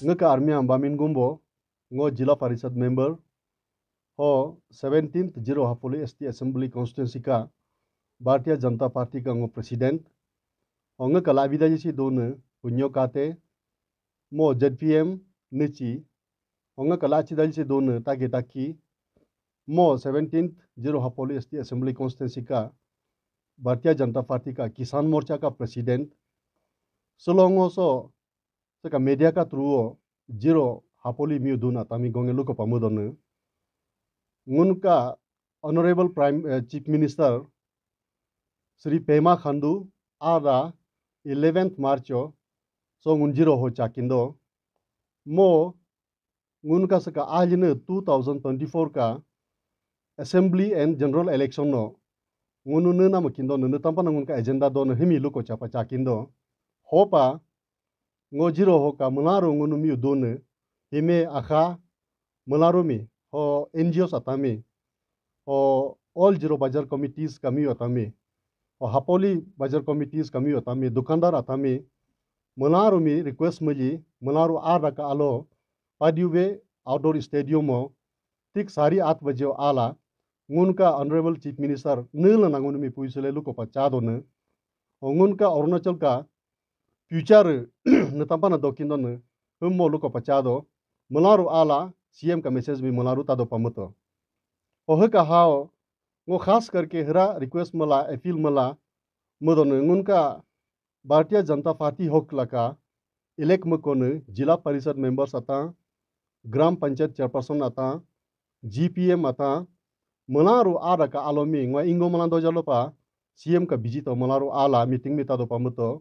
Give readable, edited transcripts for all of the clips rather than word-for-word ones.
ngaka army ambamin gumbo ngo jila parisad member ho 17th Zero Hapoli ST Assembly Constituency ka Bharatiya Janata Party ka ngo president ho ngaka labida jisi done punyo kate mo ZPM nichi ho ngaka lachi dalisi done taki taki mo 17th Zero Hapoli ST Assembly Constituency ka Bharatiya Janata Party ka Kisan Morcha ka president Solongo so saka media ka through Zero Hapoli miu duna tami gongelu ko pamudone ngunka Honorable Chief Minister Sri Pema Khandu ara 11th March so ngunjiro ho chakindo mo ngunka saka ajne 2024 ka Assembly and General Election no ngunu na makindo no tampa ngunka agenda do no himi luko chapa chakindo hopa ngojiro ho ka mularo ngunu miu done hime akha mularo mi ho NGOs atami ho all Zero Bazar committees kami atami ho Hapoli Bazar committees kami atami dukandar atami mularo mi request mali mularo ara ka alo padiube outdoor stadium mo tik sari 8 baje ala ngunka Honorable Chief Minister nila nangun mi puisele luko pachado ne ngunka Arunachal ka future natampa na dokindo ne hummo luko pachado mularo ala CM का message भी मलारू ता दो पमतो ओह का हाओ ngo खास करके हरा request मला अपील मला मदन उनका भारतीय जनता पार्टी होक लका इलेक्ट मकोन जिला परिषद मेंबर्स आता ग्राम पंचायत चेयरपर्सन आता GPM आता मलारू आ रका आलोमी ngwa इंगो मला दो जलोपा CM का बिजी तो मलारू आला मीटिंग में ता दो पमतो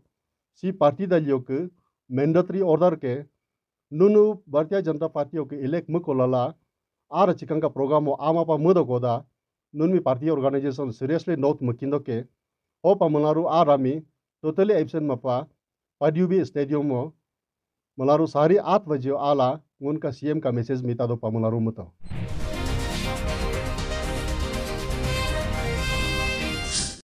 सी पार्टी दलियो के मैंडेटरी ऑर्डर के nunu Bharatiya Janata Party oke elect mukolala ara chikanga programo amapa mudogoda nunmi party organization seriously note mukindo ke opa manaru arami totally absent mapa padiubi stadium mo malaru sari 8 बजे ala ngunka CM का message मिता दो पमलारू मतो